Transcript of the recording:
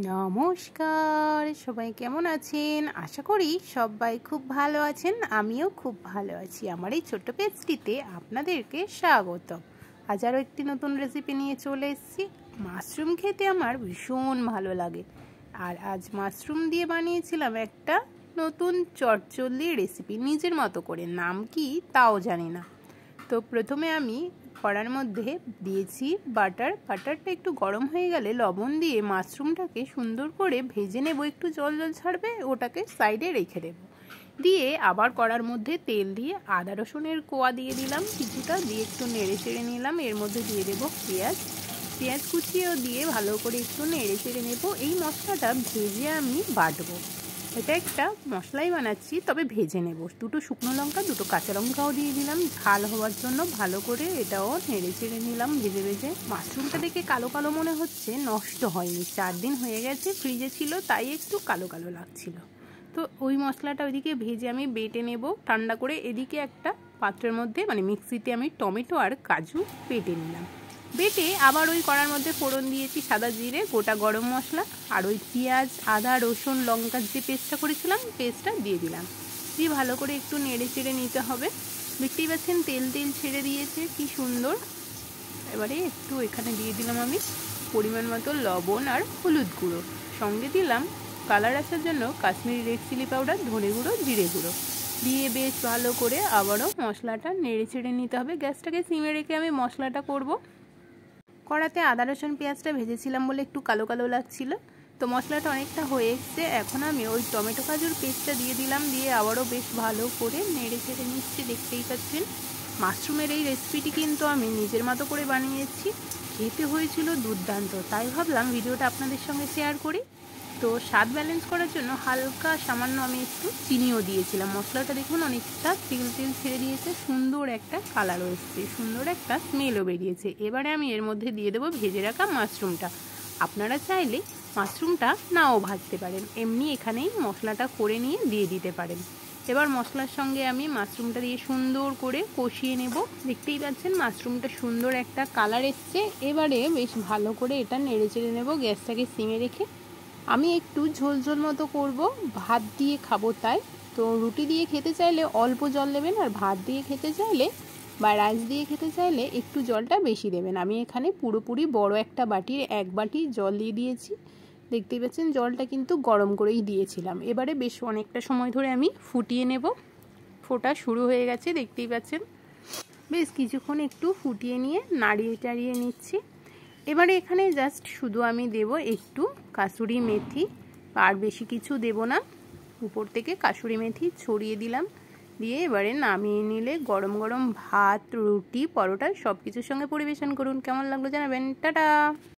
নমস্কার, সবাই কেমন আছেন? আশা করি সবাই খুব ভালো আছেন। আমিও খুব ভালো আছি। আমার এই ছোট্ট পেজটিতে আপনাদেরকে স্বাগত। আজ আরও একটি নতুন রেসিপি নিয়ে চলে এসেছি। মাশরুম খেতে আমার ভীষণ ভালো লাগে, আর আজ মাশরুম দিয়ে বানিয়েছিলাম একটা নতুন চটচল্লি রেসিপি, নিজের মতো করে। নাম কি তাও জানি না। তো প্রথমে আমি কড়ার মধ্যে দিয়েছি বাটারটা একটু গরম হয়ে গেলে লবণ দিয়ে মাশরুমটাকে সুন্দর করে ভেজে নেব। একটু জল ছাড়বে, ওটাকে সাইডে রেখে দেব। দিয়ে আবার কড়ার মধ্যে তেল দিয়ে আদা রসুনের কোয়া দিয়ে দিলাম কিছুটা, দিয়ে একটু নেড়ে চেড়ে নিলাম। এর মধ্যে দিয়ে দেবো পেঁয়াজ কুচিয়েও দিয়ে ভালো করে একটু নেড়ে চেড়ে নেব। এই মশলাটা ভেজে আমি বাটবো। এটা একটা মশলাই বানাচ্ছি, তবে ভেজে নেব। দুটো শুকনো লঙ্কা, দুটো কাঁচা লঙ্কাও দিয়ে দিলাম ঝাল হওয়ার জন্য। ভালো করে এটাও নেড়ে চেড়ে নিলাম ভেজে। মাশরুমটা দেখে কালো কালো মনে হচ্ছে, নষ্ট হয়নি, 4 দিন হয়ে গেছে, ফ্রিজে ছিল, তাই একটু কালো কালো লাগছিল। তো ওই মশলাটা ওইদিকে ভেজে আমি বেটে নেব ঠান্ডা করে। এদিকে একটা পাত্রের মধ্যে মিক্সিতে আমি টমেটো আর কাজু বেটে নিলাম। বেটে আবার ওই কড়ার মধ্যে ফোড়ন দিয়েছি সাদা জিরে, গোটা গরম মশলা, আর ওই পেঁয়াজ আদা রসুন লঙ্কার যে পেস্টটা করেছিলাম পেস্টটা দিয়ে দিলাম। দিয়ে ভালো করে একটু নেড়ে চেড়ে নিতে হবে। দেখতেই পাচ্ছেন তেল ছেড়ে দিয়েছে, কি সুন্দর। এবারে একটু এখানে দিয়ে দিলাম আমি পরিমাণ মতো লবণ আর হলুদ গুঁড়ো, সঙ্গে দিলাম কালার আসার জন্য কাশ্মীরি রেড চিলি পাউডার, ধনে গুঁড়ো, জিরে গুঁড়ো দিয়ে বেশ ভালো করে আবারও মশলাটা নেড়ে চেড়ে নিতে হবে। গ্যাসটাকে সিমে রেখে আমি মশলাটা করব। কড়াতে আদা রসুন পেঁয়াজটা ভেজেছিলাম বলে একটু কালো কালো লাগছিল। তো মশলাটা অনেকটা হয়ে এসছে। এখন আমি ওই টমেটো কাজুর পেস্টটা দিয়ে দিলাম, দিয়ে আবারও বেশ ভালো করে নেড়ে চেড়ে নিচ্ছি। দেখতেই পাচ্ছেন মাশরুমের এই রেসিপিটি কিন্তু আমি নিজের মতো করে বানিয়েছি, খেতে হয়েছিল দুর্দান্ত। তাই ভাবলাম ভিডিওটা আপনাদের সঙ্গে শেয়ার করি। তো স্বাদ ব্যালেন্স করার জন্য হালকা সামান্য আমি একটু চিনিও দিয়েছিলাম। মশলাটা দেখুন অনেকটা তেল ছেড়ে দিয়েছে, সুন্দর একটা কালারও এসছে, সুন্দর একটা স্মেলও বেরিয়েছে। এবারে আমি এর মধ্যে দিয়ে দেবো ভেজে রাখা মাশরুমটা। আপনারা চাইলে মাশরুমটা নাও ভাজতে পারেন, এমনি এখানেই মশলাটা করে নিয়ে দিয়ে দিতে পারেন। এবার মশলার সঙ্গে আমি মাশরুমটা দিয়ে সুন্দর করে কষিয়ে নেব। দেখতেই পাচ্ছেন মাশরুমটা সুন্দর একটা কালার এসছে। এবারে বেশ ভালো করে এটা নেড়ে চেড়ে নেব, গ্যাসটাকে সিমে রেখে। আমি একটু ঝোল মতো করব, ভাত দিয়ে খাবো তাই। তো রুটি দিয়ে খেতে চাইলে অল্প জল দেবেন, আর ভাত দিয়ে খেতে চাইলে বা রাইস দিয়ে খেতে চাইলে একটু জলটা বেশি দেবেন। আমি এখানে পুরোপুরি বড় একটা বাটির 1 বাটি জল দিয়ে দিয়েছি। দেখতেই পাচ্ছেন জলটা কিন্তু গরম করেই দিয়েছিলাম। এবারে বেশ অনেকটা সময় ধরে আমি ফুটিয়ে নেব। ফোটা শুরু হয়ে গেছে, দেখতেই পাচ্ছেন। বেশ কিছুক্ষণ একটু ফুটিয়ে নিয়ে নাড়িয়ে টাড়িয়ে নিচ্ছি। এবারে এখানে জাস্ট শুধু আমি দেব একটু কাসুরি মেথি, আর বেশি কিছু দেব না। উপর থেকে কাসুরি মেথি ছড়িয়ে দিলাম, দিয়ে এবারে নামিয়ে নিলে গরম গরম ভাত, রুটি, পরোটা সব কিছুর সঙ্গে পরিবেশন করুন। কেমন লাগলো জানাবেন। টাটা।